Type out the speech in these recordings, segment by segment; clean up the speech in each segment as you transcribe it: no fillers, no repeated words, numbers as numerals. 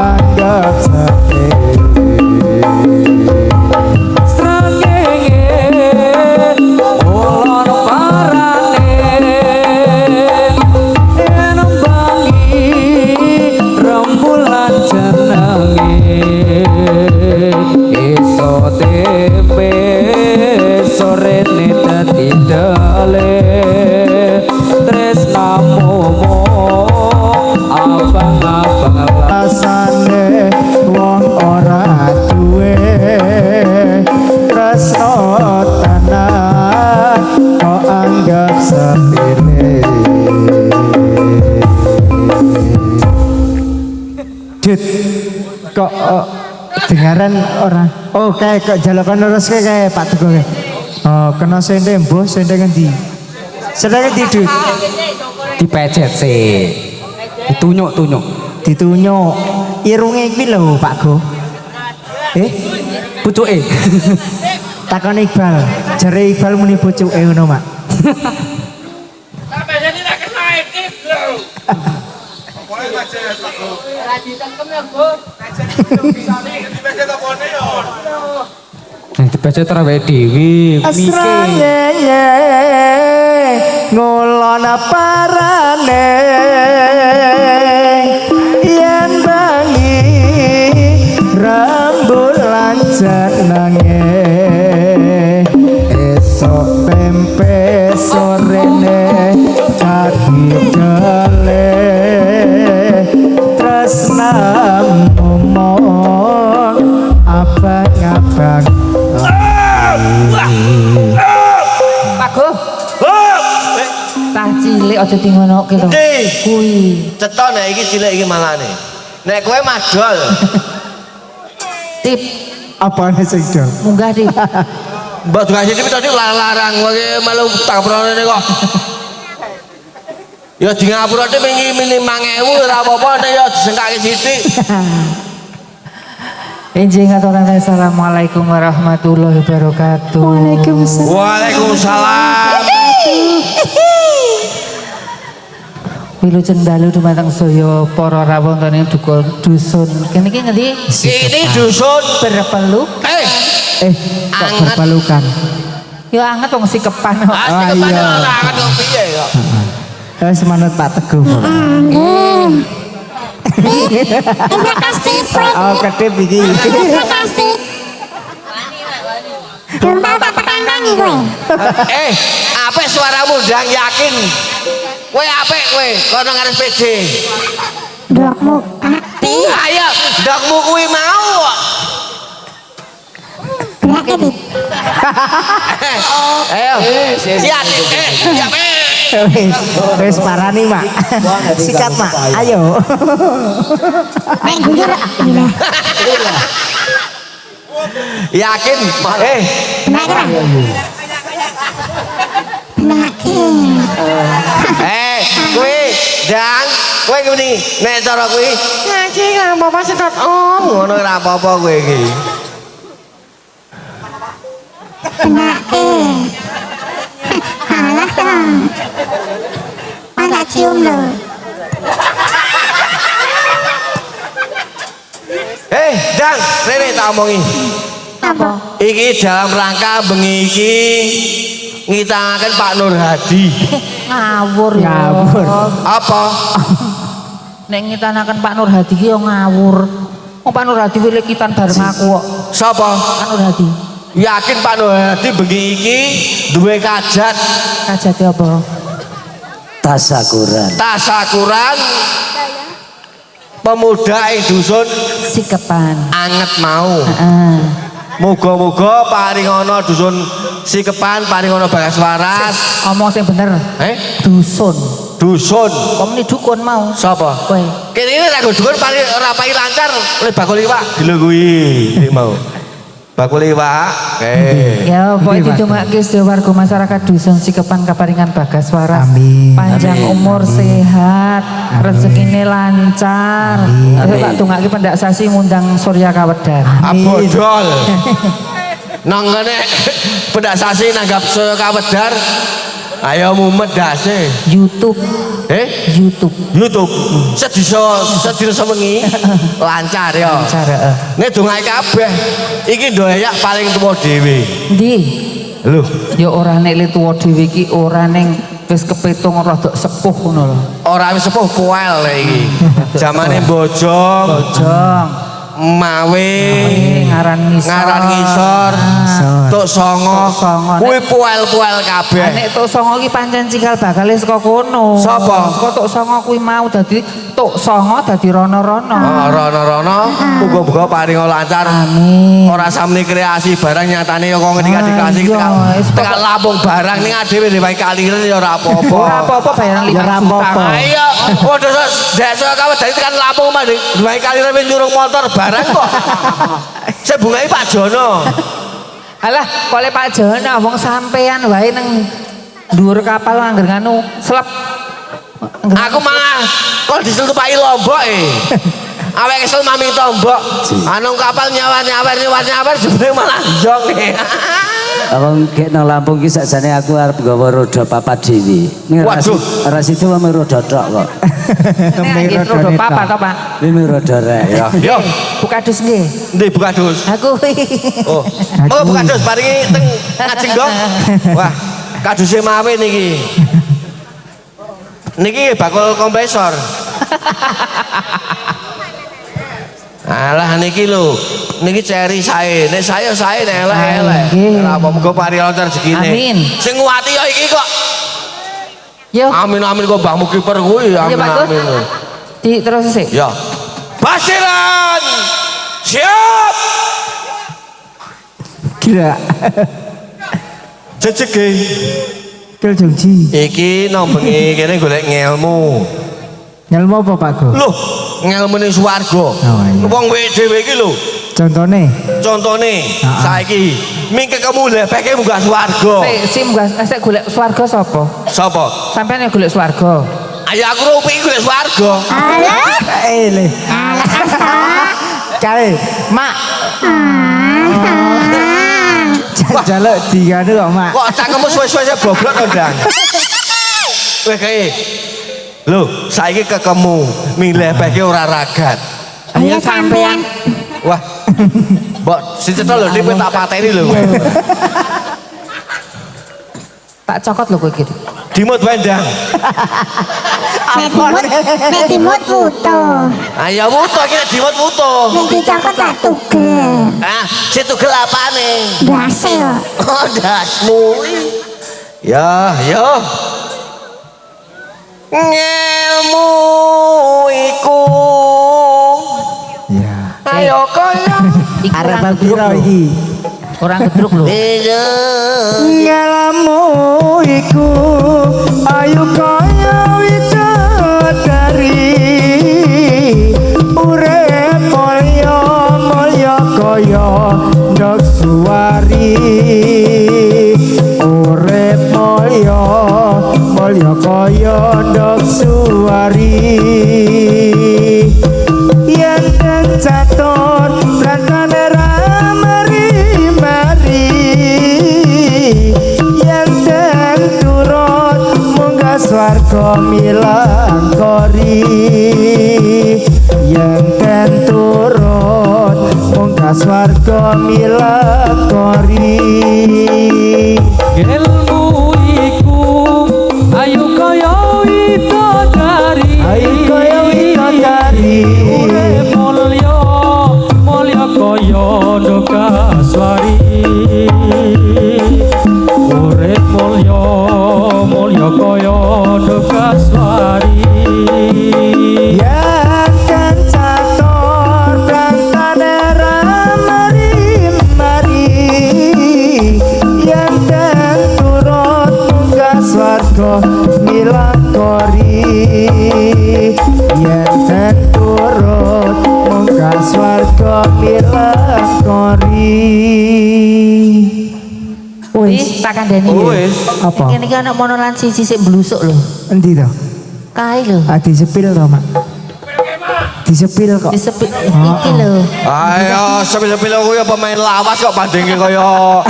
anggap sepele rasane wong ora duwe tresno tenan kok anggap sepele Dit kok dengaran orang oh kayak kok jalakan terus kayak Pak Teguh kayak oh kena sente mbuh sente ngendi sedang tidur dipecet sih ditunyuk ditunyuk irunge iki lho Pak Go pucuke takon Iqbal jare Iqbal muni pucuke ngono Mak sampe jadi tak kena iki lho pokoke pancen Pak Go ora ditengkem ya Go bisa nih dipecet opone yo dipecet ora wae dhewe asrane ngulon parane yen bangi rembulan jenenge esok tempe sorene kadidele tresnamu ngomong abang-abang Pak Go tah cilik aja dingonoke lho kuwi cetok nek iki cilik iki mangane nek kowe madol tip apane sing dol munggah tip mbok dikasih tip tadi larang kowe malu tak prone kok ya di ngapura tip mini 5.000 ora apa-apa nek ya disengkake sithik Enjing aturan assalamualaikum warahmatullahi wabarakatuh. Waalaikumsalam. Waalaikumsalam. Wilujeng dalu dumateng saya para rawuh wonten ing dusun. Kene iki ngendi? Ini dusun Berpeluk. Kok Anget. berpelukan Ya anget wong sikepan. Asli kepane ora anget kok piye kok. semangat Pak Teguh oh kedip iki Apik suaramu ndang yakin kowe apik kowe kono ngares PD Ndokmu apik. ayo ndokmu kuwi mau ayo siap siap wis parani Mak sikat Mak ayo Nek gugur gila. yakin Benar. kowe ndang kowe ngene nek cara kuwi ngaji nang apa sedot om ngono ora apa-apa kowe iki Benake. Alah dong. Ada cium lo. Dang, rene tak omongi. Apa? Iki dalam rangka bengi iki ngitangaken Pak Nur Hadi. Ngawur ya. Ngawur. Apa? Nek ngitanaken Pak Nur Hadi ki yo ngawur. Wong Pak Nur Hadi wile kitan bareng aku kok. Sapa? Pak Nur Hadi. Yakin Pak Nur Hadi bengi iki duwe kajat Kajate apa? tasakuran tasakuran pemuda ing dusun Sikepan. anget mau. Heeh. Muga-muga paringono dusun Sikepan, paringono Bagas Waras. Ngomong sing bener. Dusun. Dusun. Komuni dukun mau. Sapa? Kowe. Kene iki nek dukun paling ora paling lancar oleh bakul iwak. Gila kuwi, iki mau. Bakul iwak. Ya, pokoknya ditungake sedaya warga masyarakat dusun Sikepan kaparingan Bagas Waras. Amin. Panjang umur sehat, rezekine lancar. Ayo tak tungake pendak sasi ngundang Surya Kawedan. Abodol. Nang ngene pendak sasi nanggap Surya Kawedar. Ayo mumet dase. YouTube. YouTube. YouTube. Sedina sewengi lancar ya. Lancar, heeh. Nek dongae kabeh iki ndoyak paling tuwa dhewe. Ndi? Lho, Ya ora nek le tuwa dhewe iki ora ning wis kepitung rada sepuh ngono lho. ora wis sepuh poel lek iki. Zamane Bojong, Bojong. Mawe, Ngaran ngisor. Tuk Songo. Tuk Songo. Kuwi poel-poel kabeh. Nek Tuk Songo iki pancen cikal bakale saka kono. Sapa? Saka Tuk Songo kuwi mau dadi Tuk Songo dadi rono-rono. Oh, rono-rono, muga-muga paring lancar. Amin. Ora samne kreasi barang nyatane kok ngendika dikasih iya, wis tekan Lampung barang ning adewe dhewe kaliren ya ora apa-apa. Ora apa-apa bayaran 5 Ya ora juta. apa-apa. Ayo, waduh desa kawe dari tekan Lampung mah dhewe kaliren nyurung motor barang kok. Saya bungai Pak Jono. Alah, kole Pak Jono wong sampean wae nang dhuwur kapal angger nganu slep. Aku malah kok diselupai Lombok awake kesel mami tombok anu kapal nyawar jebule malah jong Abang gek nang Lampung ki sakjane aku arep nggawa roda papat dhewe. Waduh. Ras itu mung roda tok kok. Nek iki rodo papa to, Pak. Mimi roda rek ya. yo Buka dus nggih. ndi buka dus Aku oh mau buka dus paringi teng ngajeng dong wah kaduse mawe niki bakul kompresor alah niki lho niki ceri sae nek saya nek elek-elek Nggih. ora apa muga paring lancar rezekine Amin. sing nguwati ya iki kok Yo. amin kok mbahmu kiper kuwi Ya Pak Gus. amin Di terus sih. ya basiran siap Gila. jejege Kel Jongji. iki nang bengi kene golek ngelmu Ngelmu apa Pak Go? lho ngelmune swarga iya. wong dhewe iki lho Contone. contone saiki mingke kamu lepeke munggah swarga Si munggah sik golek swarga sapa? sapa Sampeyan yang golek swarga. ayo aku rupi golek swarga Alah, Le. alah asa. Kae, Mak. Jaluk diganu kok, Mak. kok cangkemmu suwe-suwe boblok to ndang weh kae lho saiki kekemu ming lepeke ora ragat Ayo sampean. wah mbok si cetha lho nek tak pateni lho Tak cokot lho kowe iki. dimut wae ndang Nek dimut puto. ayo wuto iki nek dimut wuto Nek dicokot tak tugel. ah si tugel apane Blase kok. oh dasmu ya ngelmu iku Ya. ayo kaya Iki Arep orang piro gedruk lho. iki? Orang gedruk lho. Ngelmu iku ayu kaya widodari urip mulya kaya ndok suwari urip mulya kaya ndok suwari yen den catur rantane mari yen den turut munggah swarga milang kori yen den turut munggah swarga milang kori Ilmu iku ayu kaya widodari ayo kaya widodari urip mulya kaya ndokaswari urip mulya kaya ndokaswari yen den catur rantane mari yen den turut munggah swarga milang kori yen den turut munggah swarga milang kori Wis tak kandhani. Wis. Apa? Iki ana monolan siji sik blusuk lho. endi to Kae lho. adi sepil to Mak Disepil kok. Disepil iki lho. Ayo, sepil-sepil aku ya pemain lawas kok bandingke kaya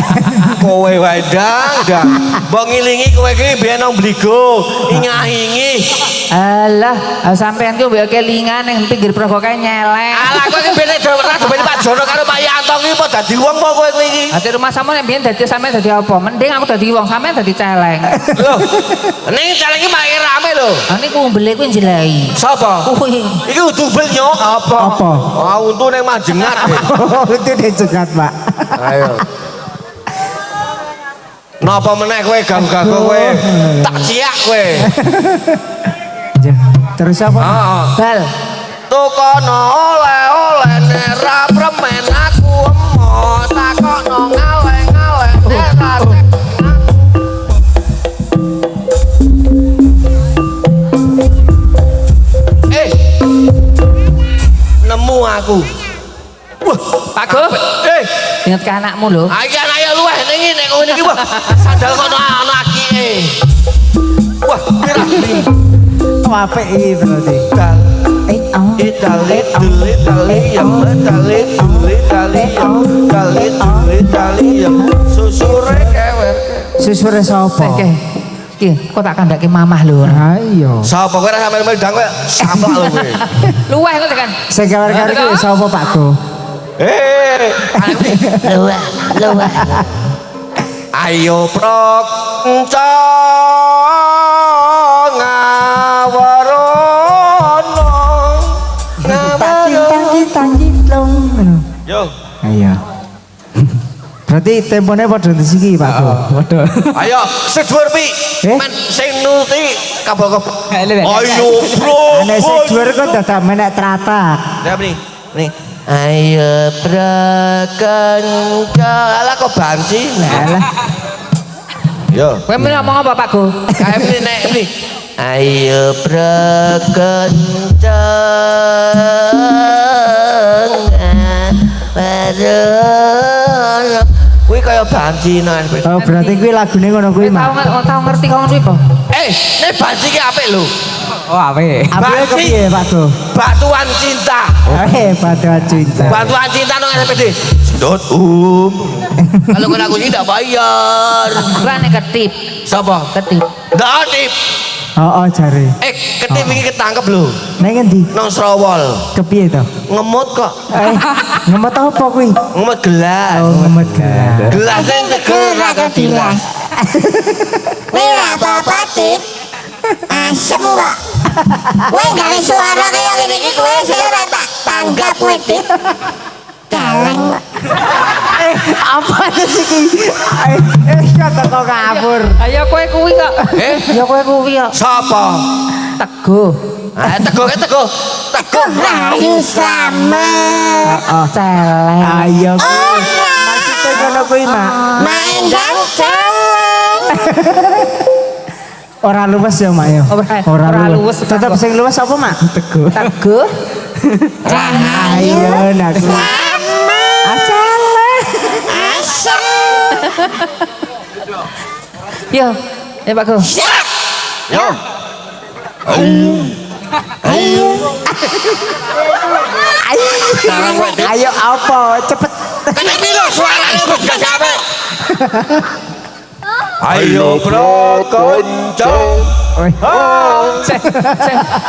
kowe wae dang. Mbok ngilingi kowe iki biyen nang Bligo, ingahingi. Alah, sampean ki mbok kelingan ning pinggir progo kae nyelek. Alah kowe iki biyen dhewe Pak Jono karo Pak Yanto iki apa dadi wong apa kowe iki? Ati rumah sampean nek biyen dadi sampean dadi apa? Mending aku dadi wong, sampean dadi celeng. Lho, ning celeng iki makin rame lho. Ah niku mbele kuwi njelahi. Sapa? Kuwi. Iki udu bel nyok. Apa? Ah untu ning manjengat. Itu dicegat, Pak. Ayo. Napa meneh kowe ganggu kowe? Tak ciak kowe. Ya, terus apa? Heeh. Bal. Tukono oleh-oleh nera premen aku emo takokno ngale-ngale nera nemu aku. Wah, Pak Go. Ingat ke anakmu lho. Iki anake luweh ning iki nek ngene iki wah sandal kono ana akike. Wah, pirang iki. Apik iki berarti. Susure sapa? Oke. Iki kok tak kandhake mamah lho. Ayo. Sapa kowe ora sampe medang kowe saplak lho kowe. Luweh ngono kan. Sing kawar-kawar iki sapa Pak Go? Luweh. Ayo prok ngawarono Tang-tang-tang-tang. Yo. Ayo. Berarti tempone padha disiki Pak Go. Waduh. Ayo sedhuwur pi. Eh? Men sing nuti kabel. Ayo, Ayo bro. Nek sing dhuwur kok dadak menek teratak. Ya nih. Ayo prakanca. Alah kok banci. Alah. Yo. Kowe mau ngomong apa Pak Go? Kayak ini nek ini. Ayo prakanca. Padahal kuwi kaya banci nang. Oh, berarti kuwi lagune ngono kuwi, Mak. Tau ngerti kok ngono kuwi apa? Nek banci ki apik lho. Oh, awe. Apike kepiye, Pak Go? Batuan cinta. Batuan cinta. Bantuan cinta nang SPD. Sedot Kalau kena aku tidak bayar. Lah nek ketip, Siapa? ketip. Ndak tip. Oh, jare. Ketip iki ketangkep lho. Nang endi? Nang Srawol. Kepiye to? Ngemut kok. Ngemot apa kuwi? Ngemut gelas. Oh, ngemot gelas. Gelas sing tegel ra Bilas. Wira apa tip? Asem kok. Kowe gawe suara kaya ngene iki kowe sing ora tak tanggap kowe tip. Kaleng. Apa sih iki? Kata kok kabur. Ayo kowe kuwi kok. Ya kowe kuwi kok. Sapa? Teguh. Teguh. Rayu selamat. Celeng. Ayo kuwi. Maksudnya ngono kuwi, Mak. Main ganteng. Ora luwes ya, Mak ya. Ora luwes. Tetep sing luwes apa, Mak? Teguh. Teguh. Ayo nak. Asem. Yo, Pak Go. Yo. Ayo apa? Cepet. Kena pilo suarane kok gak sampe. Ayo bro konco. Sing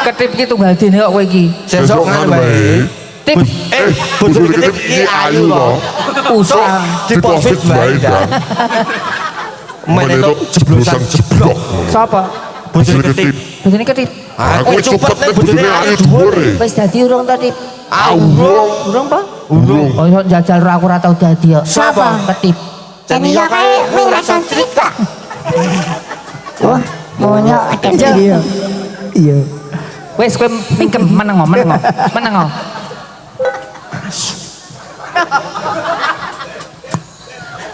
ketip ki tunggal dene kok kowe iki. Sesuk ngono wae. Tip. Bojone ketip iki ayu loh. Usah. Diposit bae. Men itu jeblosan jeblok. Sapa? Bojone ketip. Bojone ketip. Aku cepet nek bojone ayu dhuwur. Wis dadi urung to, Tip? Urung. Urung apa? Urung. Oh, iso njajal aku ora tau dadi kok. Sapa? Ketip. Jadi ya kayak wira santri kok. Wah, monyok ada. Iya. Iya. Wis kowe mingkem meneng.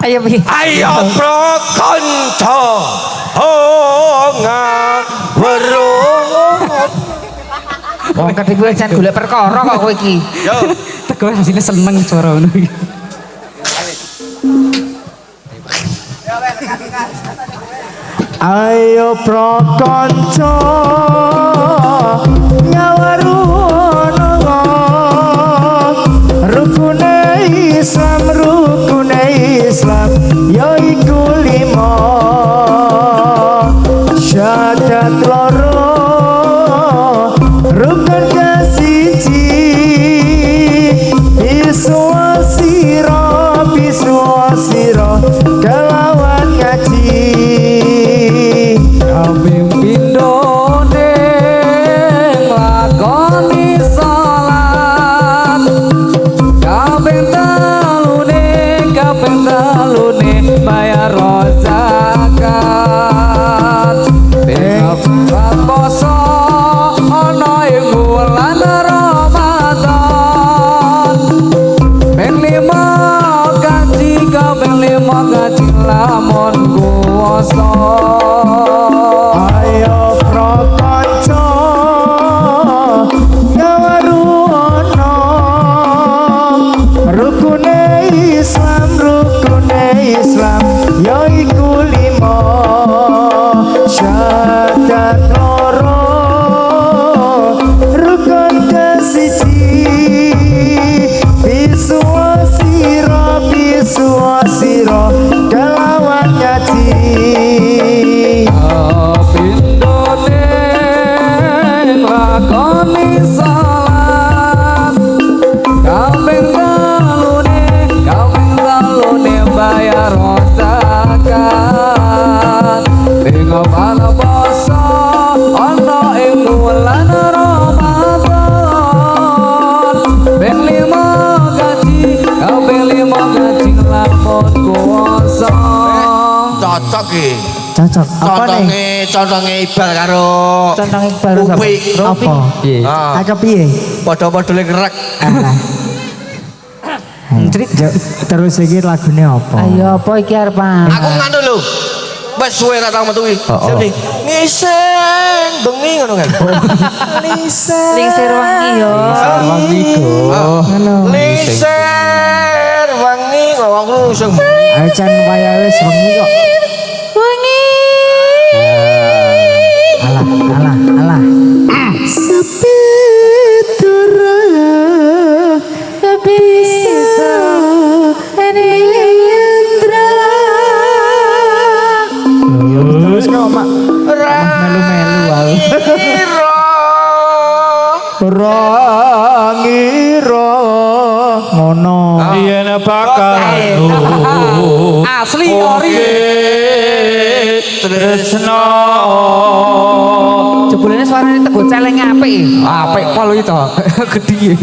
Ayo piye? Ayo bro konco. Weruh. Wong ketip kowe jan golek perkara kok kowe iki. Yo. Teguh hasilnya seneng suara ngono iki. Ayo pro konco nyawaru Islam rukune Islam yaiku 5 syahadat loro rukun kasiji biswa kelawan ngaji Kaping pindhone lakoni salat kaping telune bayar zakat ping poso ana ing bulan Ramadan ping 5 kaji kaping 5 kaji lamun kuwasa. ayo prakanca ngawaruana rukune Islam yaiku 5 syahadat loro rukun kasiji biswa sira kelawan ngaji Pindone lakoni salat kaping telune bayar zakat ping poso ana ing bulan Ramadan ping 5 kaji kaping 5 kaji lamun kuwasa. Cocok iki. cocok apa nih Contonge Iqbal karo Contong Iqbal sama Upi. apa Ah, agak piye padha-padha kerek. alah Crit. terus iki lagune apa Ayo apa iki arep Aku ngantuk lho. Wes suwe ra tau metu iki. Sing ngising bengi ngono kan. lingsir wangi yo. Wangi go. Liser wangi ngawangku sing ayo can waya wis wengi kok Wangi. alah sepi turah Bisa Hendra. terus kok mak melu-melu rangira ngono Yen bakal Asli ori. tresno Jebulane suarane tego celeng apik. Apik pol itu. Gedhi.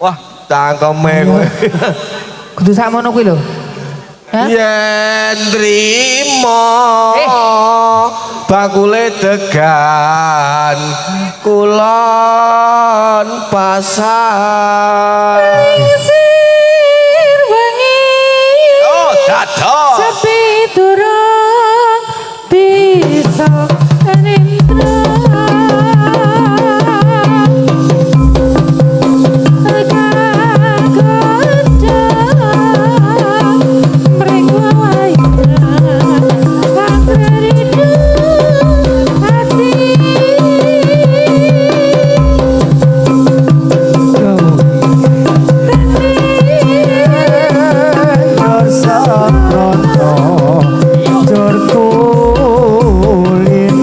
wah cangkeme kowe. Kudu sakmono kuwi lho. Hah? Yen trimo bakule degan kulon pasar. Lingsir wangi. Oh, dados. Sepi durung bisa Hendra. Jor sakrono jor kulino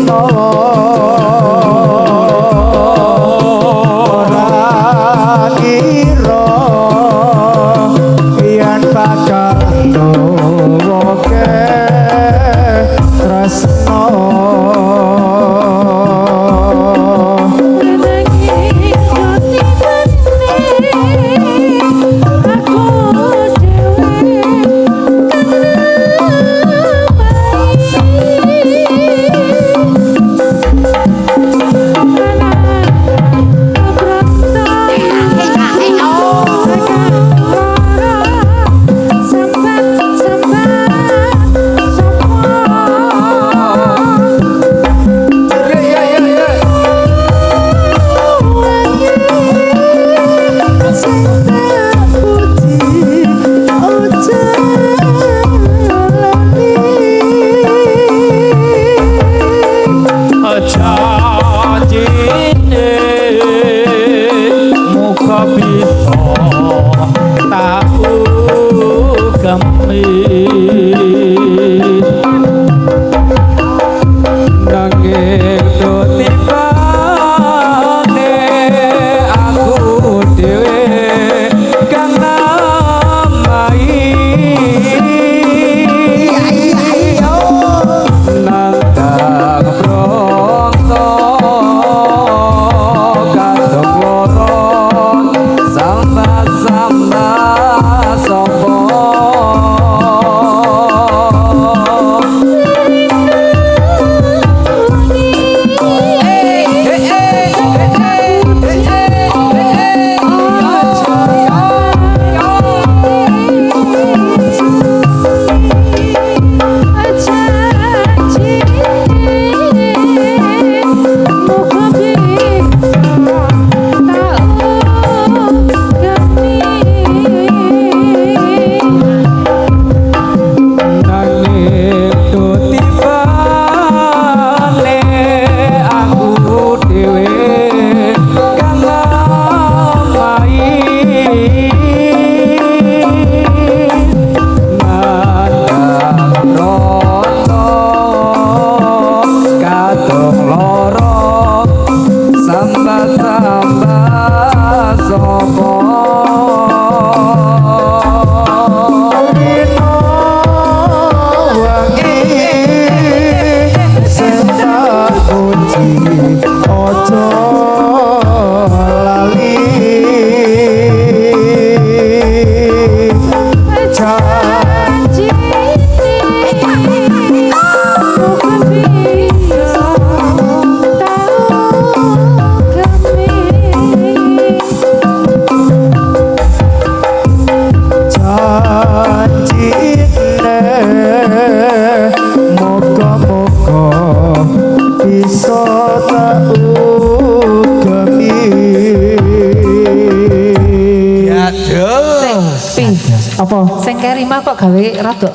Apa? Sing Kerima kok gawe rada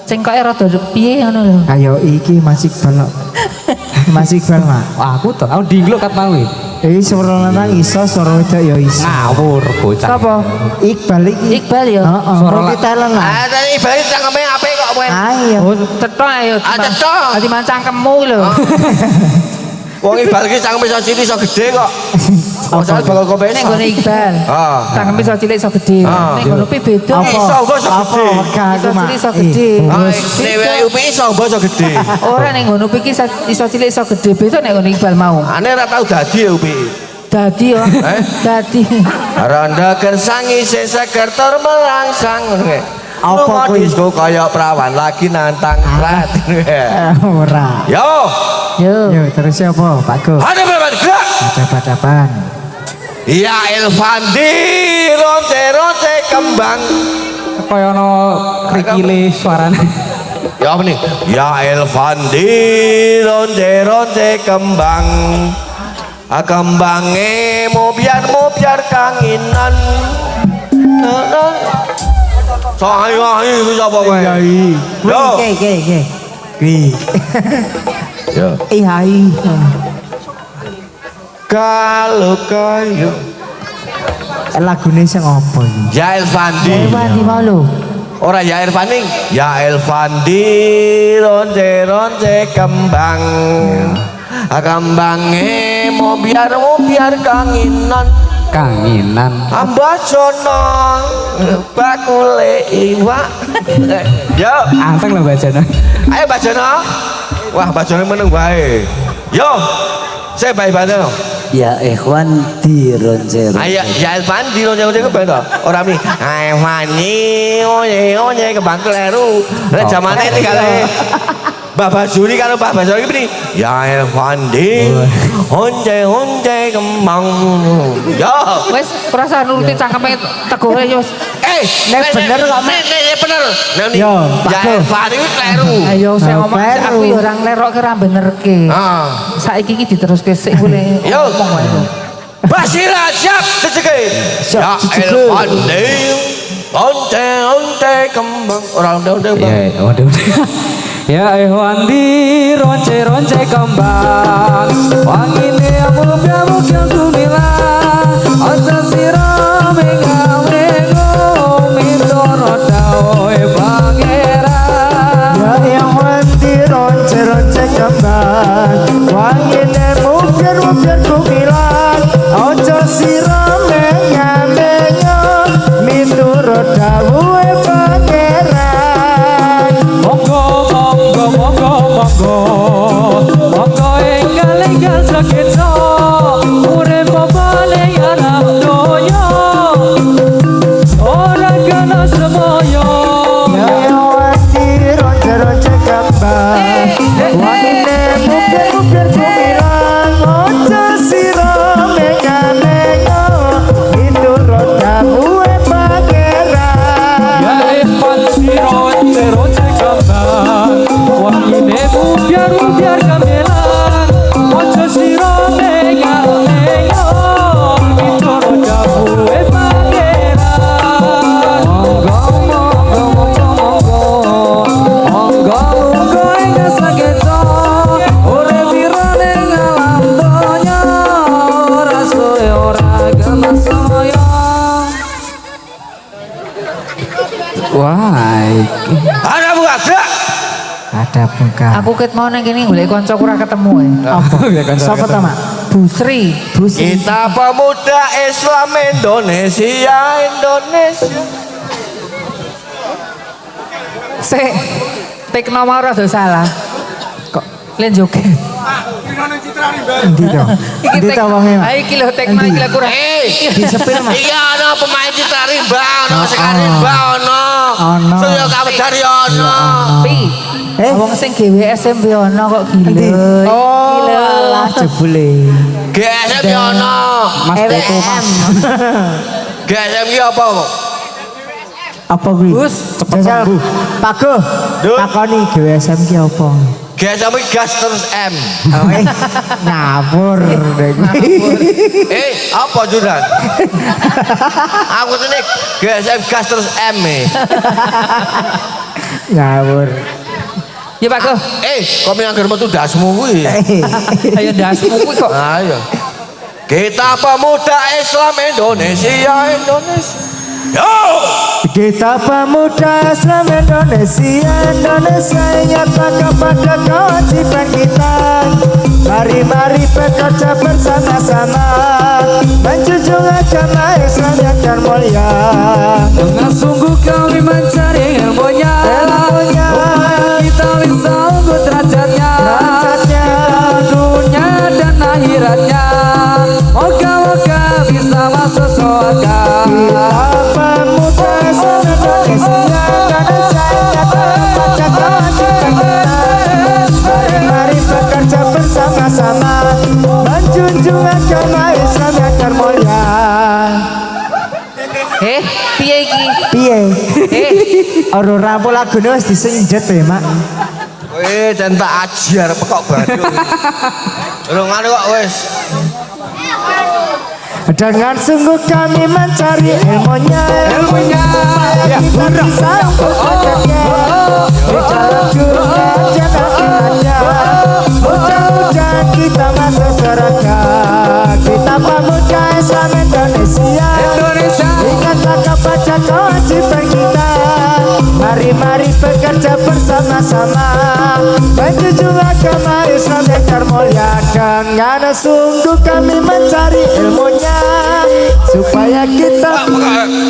cengkoke rada piye ngono lho. Ayo iki Mas Iqbal kok. Mas Iqbal mak. Wah, aku tuh, aku dinglok kat mau. Iki suara lanang iso, suara wedok ya iso. Ngawur bocah. Sapa? Iqbal iki. Iqbal ya. Heeh, multi talent lah. Ah, tadi balik cangkeme apik kok kowe. Ayo. Oh, cetok ayo. Ah, cetok. Ati mancangkemmu lho. Wong Iqbal iki cangkeme iso cilik iso gede kok. Asal bakal Nek kompetisi. ngene Iqbal. Ah. Cangkeme iso cilik iso gede. Ah. Nek ngono pi beda. Apa? Iso, mbok iso Apa? gede. Wegah Iso aku mak. cilik iso gede. Ah, Wes. dhewe UPI iso mbok iso gede. Ora nek ngono pi iki iso cilik iso gede. Beda nek ngono Iqbal mau. Ane ora tau dadi ya UPI. Dadi yo. Dadi. Ronda kersangi seseker tur melangsang. Apa Lunga kuwi? disco kaya prawan lagi nantang rat. Ora. Yo, Yo. Yo terus apa Pak Go? ada berapa gerak? Dapat-dapan. Ya Elvandi, ronce-ronce kembang. Kaya ono krikile suarane. Ya apa nih? Ya Elvandi, ronce-ronce kembang. Kembange mau biar kanginan. So ayo itu siapa kowe? Yo. Oke. Kuwi. Yo. Hai. Kalau kayu Lagune sing apa iki? Ya Elvandi. Wandi mau lho. Ora ya Elvandi. Ya Elvandi ronce-ronce kembang. Kembange mau biar kanginan. Kanginan. Ambacono bakule iwak. Yo, Anteng lho bacana. ayo Bacono. Wah, Bacono meneng wae. Yo. Saya baik banget. Ya ikhwan di roncer. Ayo, ya Elvan di lonjong ke bento. Orang ni, Elvani, onye ke kleru. Lah zamane iki kale Bapak Juri karo Bapak Juri ini. Ya Elvandi, onje kembang. Yo. Wes perasaan nuruti cangkeme tegore yo. Nek bener kok, Mak. Nek bener. Yo, Pak Ya Go. Elvandi iki kleru. Ayo saya Oh, ngomong baru. aku yo ora nglerokke ora benerke. Ah. Saiki iki diteruske sik boleh Yo. ngomong wae. lho. Basira siap ceceke. Ya ceceke. Elvandi, onje kembang. Orang onde bang. Ya, udah. Ya ikhwan di ronce-ronce kembang. Wangine amuk-amuk yang gumilang. Aja sira mengawengo mindoro dawe pangeran. Ya yang mandi ronce kembang. Wangine mungkir kumilan. Ojo sira mengamenya miturut dawuhe pangeran. Monggo enggal sakita urip babane anak donya ora kena semoyo. Ya yang mandi ronce kembang. Wangine mungkir kumilan. Ojo sira mengamenya miturut dawuhe pangeran. Ya ikhwan si ronce kembang. Wangine biar gamelan. Ojo sira mengalenyo mitoro dawuhe pangeran. Monggo enggal sakita urip wirane ngalam donya ora suwe ora kena saya. Wah, Ada buka gerak. Ada buka. Aku ket mau nang kene golek kanca ora ketemu e. Siapa tama? Busri. Kita pemuda Islam Indonesia. Sik. Tek nomor rada salah. Kok len joget. Endi to? Endi to wonge? Mak? Ayo iki lho tekno iki lho kurang. Disepil, Mak. Iya ana pemain Citra Rimba ana Sekar Rimba ana. Ana. Surya Kawedari ana. Pi. Wong sing GWSM ono kok Endi? gila. Oh, Iki lho. alah jebule. GSM ya ana. Mas Teko Mas. GSM ki apa? Apa kuwi? Gus, cepet Bu. Pak Go. Dut. Takoni GWSM ki apa? Gas apa gas terus M. Oh, ngapur. Apa Judan? Aku tadi GSM gas terus M. Ngawur. Ya Pak Go. Kami yang germo tuh dasmu kuwi. Ayo dasmu kuwi kok. Ayo. Kita pemuda Islam Indonesia. Yo! Kita pemuda Islam Indonesia nyatakan kepada kewajiban kita. Mari bekerja bersama-sama menjunjung agama Islam yang termulia. Dengan sungguh kami mencari ilmunya kita bisa unggul derajatnya dunia dan akhiratnya. Moga-moga bisa masuk surga. Kita pemuda Islam Indonesia nyatakan kepada kewajiban kita. Mari bekerja bersama-sama menjunjung agama Islam yang termulia. Piye iki? Piye? Ora rampung lagune wis disenjet ya, Mak. Kowe dan tak ajar pekok Bandung. Ngono kok wis. Dengan sungguh kami mencari ilmunya supaya kita bisa berkarya di dalam dunia dan akhiratnya. Mudah-mudahan kita masuk surga. Kita pemuda Islam Indonesia ingatlah kepada kewajiban kita. Mari bekerja bersama-sama menjunjung agama Islam yang termulia. Dengan sungguh kami mencari ilmunya supaya kita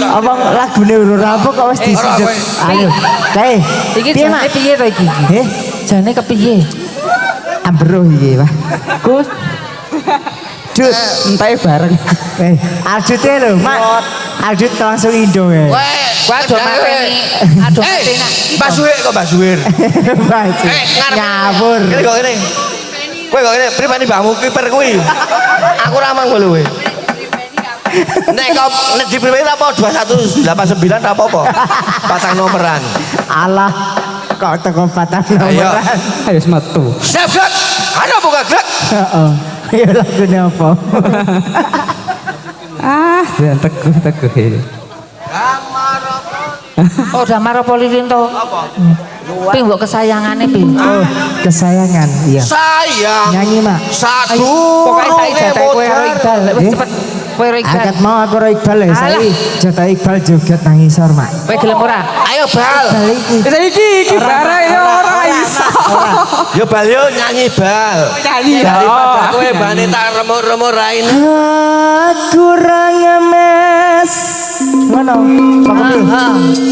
abang lagune ora rampung kok wis disenjet. Ayo, kae. Iki Piye, jane Mak? piye to iki? Jane kepiye? Ambroh iki, Pak. Gus. Dut, entai bareng. Aljute lho, Mak. Aljut langsung Indo ya. Waduh mateni. Aduh mateni. Mbak Suhir kok Mbak Suhir. Ngawur. Ini kok ini. Kowe kok ini pribadi mbahmu kiper kuwi. Aku ramang lho kowe. Nek kok nek di pribadi apa 2189 apa-apa. Patang nomeran. Alah, kok teko patang nomoran. Ayo metu. Siap, Glek. Ada buka Glek. Heeh. Ya lagune apa? Dan teguh ini. Oh, Damar apa lilin to? Apa? Pi mbok kesayangane pi. Oh, kesayangan. Iya. Sayang. Nyanyi, Mak. Satu. Pokoknya saya jatah kowe karo Iqbal. Wis cepet kowe karo Iqbal. Angkat mau aku karo Iqbal ya. Saya jatah Iqbal joget nang isor, Mak. Kowe gelem ora? Ayo Bal. Bisa iki barang ini ora iso. Yo Bal yo nyanyi Bal. Nyanyi. Daripada kowe bane tak remuk-remuk rain. Aku ra ngemes. Ngono.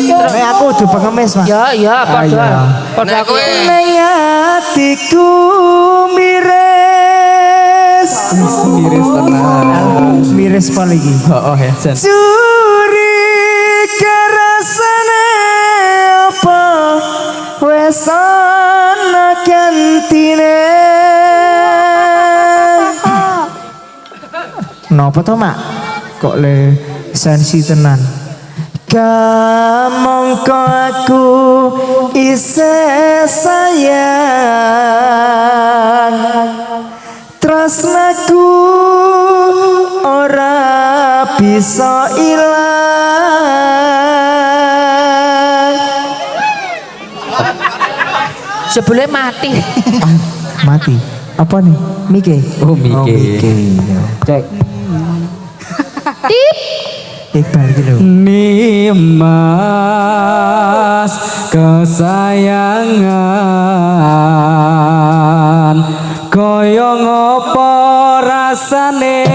Nek aku kudu pengemis, Mak. Ya, padha. Padha Nek kowe Ning atiku miris. Miris tenang. Miris pol iki. Oh ya Jan. Curi kerasane apa wes ana gantine. Napa to, Mak? Kok le sensi tenan. Kamangka aku isih sayang. Tresnaku ora bisa ilang. sebelum mati. Mati. Apa nih? Mike. Oh, Mike. Cek. Iqbal gitu. Nimas kesayangan kaya ngopo rasane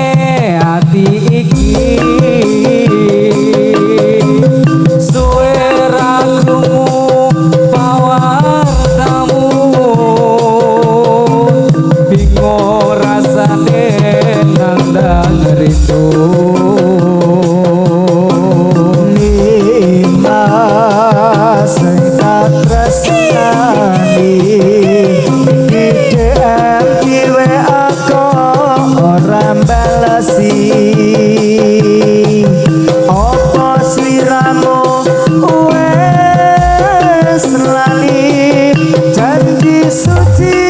ati iki suwe ra krungu pawartamu bingung rasane nandang rindu Apa sliramu wes lali janji suci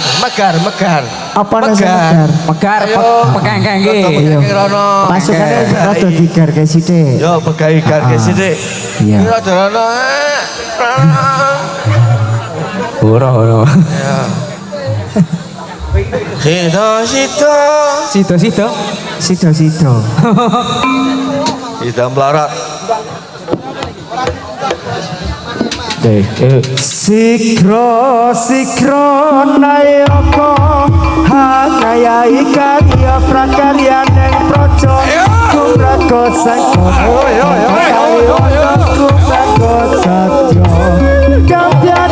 megar. Apa nasi megar? Megar pekengkeng Iya. Rono. Pasukannya rada digar kayak sithik. Yo pegai garge sithik. Iya. Kira rono. ora Sito. Sido. Kita melarat. Sikro nayoko hakayai karya prakarya neng projo kumrago sangko kumrago satyo kampian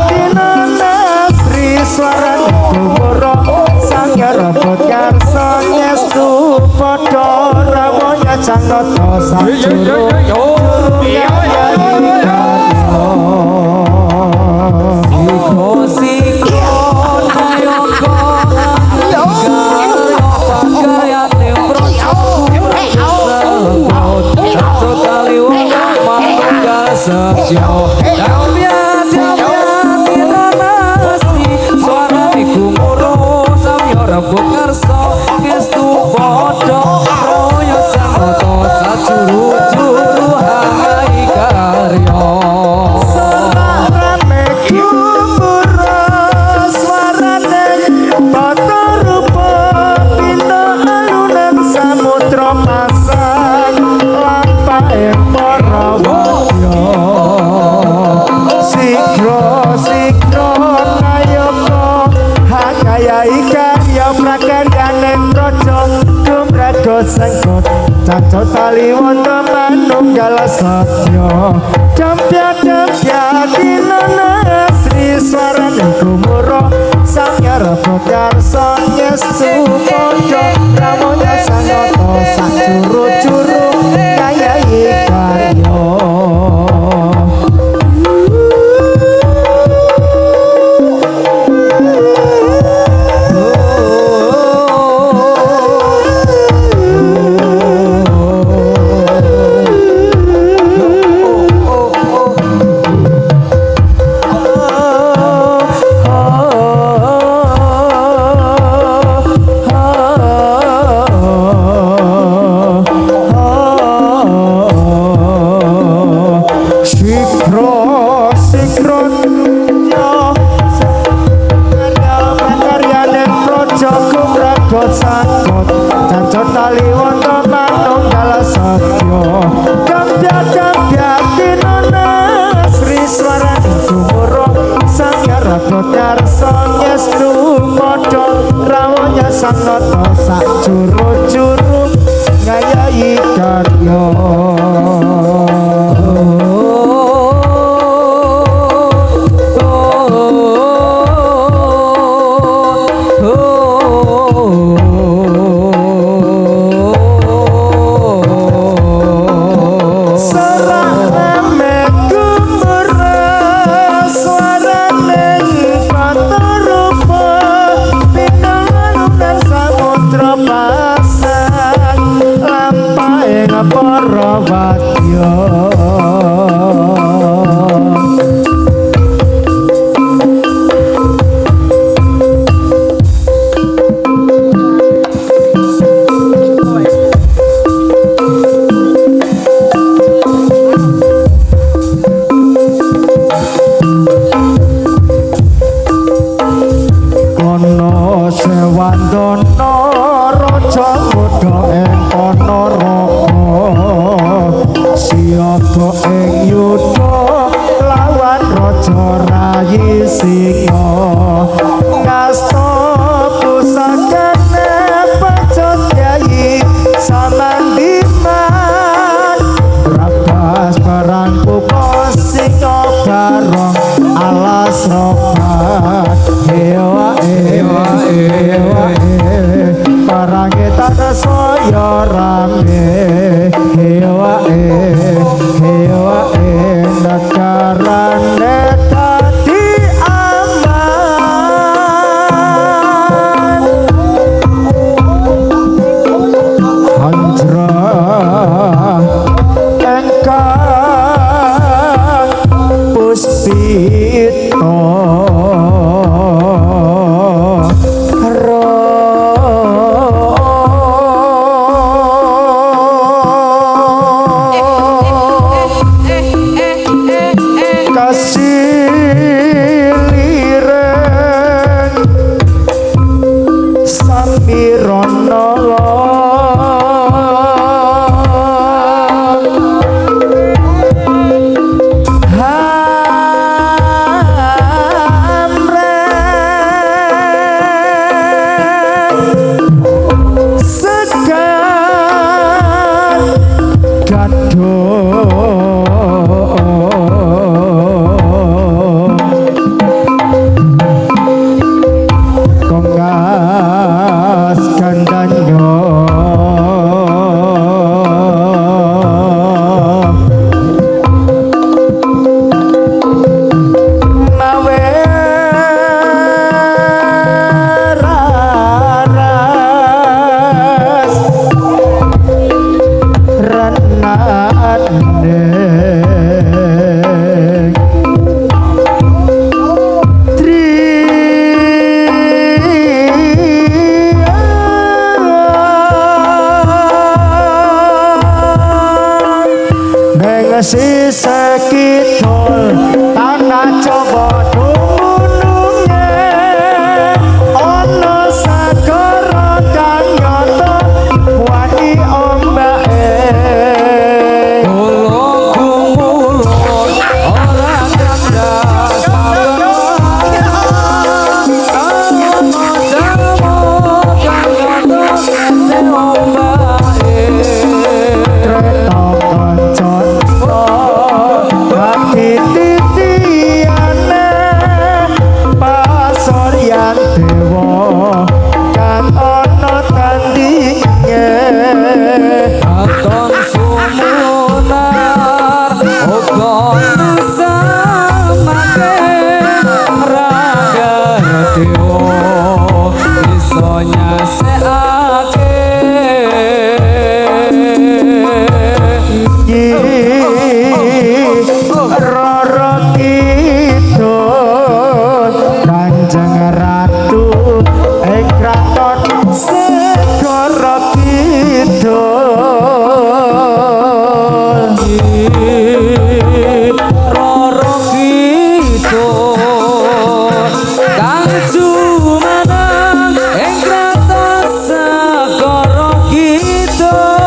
dinana sri swaran kumuro sangyara bodkar sonyestu podo rawonya cangnoto sajuro sengkot caco tali wonto manunggal satya dampya dinana sri swarane kumuro sangyara bokarsa nyestu podo ramonya sangoto sakjuru-juru ngayahi karya sangoto sak juru-juru ngayahi karya Puspito silireng samirana sisa kidul tanah coba dumununge ana sagara kang nyata wani ombake Ulung kumulung ora kandas Aton sumunar ukon samake raga dewa iso nyasekake Roro Kidul Kanjeng Ratu ing kraton Segara Kidul Roro Kidul kang jumeneng ing kraton Segara Kidul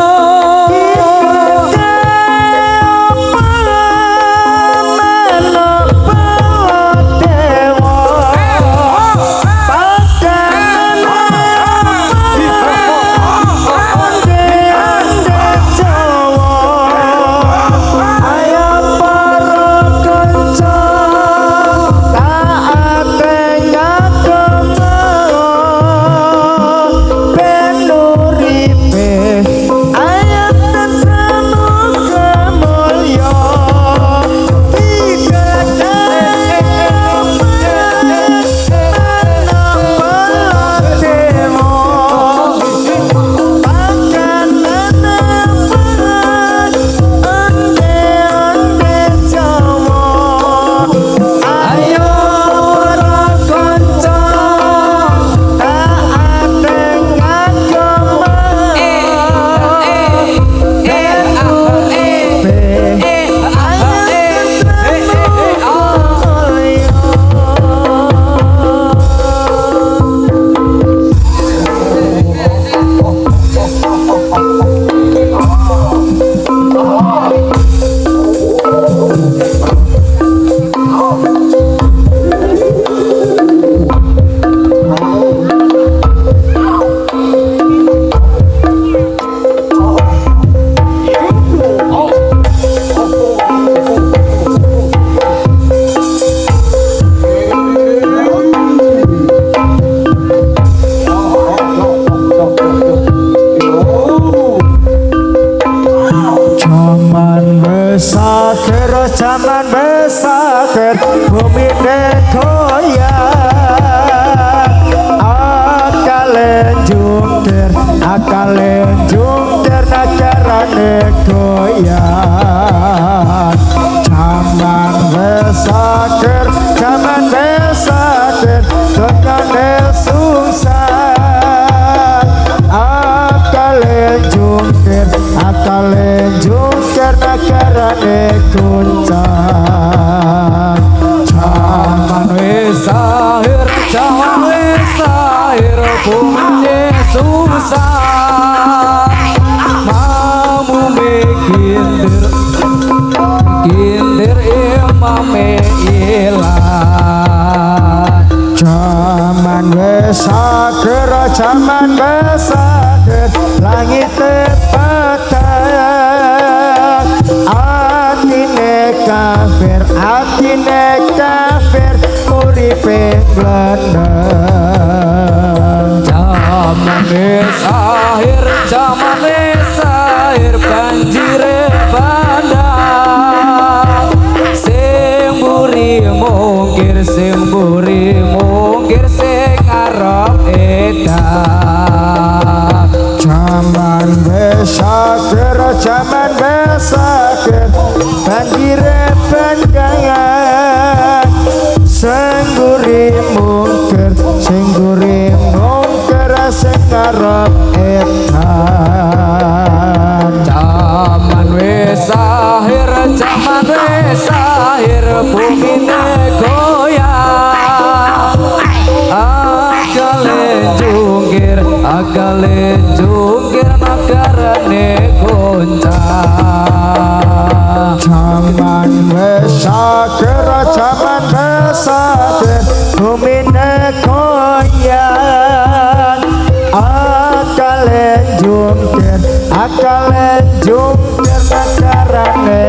Zaman besar bumi goyang akale jungkir nagarane goyang zaman besar donyane sungsang akale jungkir nagarane goncang sahir jamane sahir bumi susah mamu kindir imame ilah Jaman wis sager, jaman wis sager, langit petang. Atine kafir, uripe glendeng. Jamane sahir banjire bandang sing mburi mungkir sing arep edan Jaman wis sager, jaman wis sager, banjire bandang. Sengguri mungkir, sing arep edan. Jaman wis sahir bumine goyang akale jungkir nagarane goncang Jaman wis sager, jaman wis sager, bumine goyang akale jungkir nagarane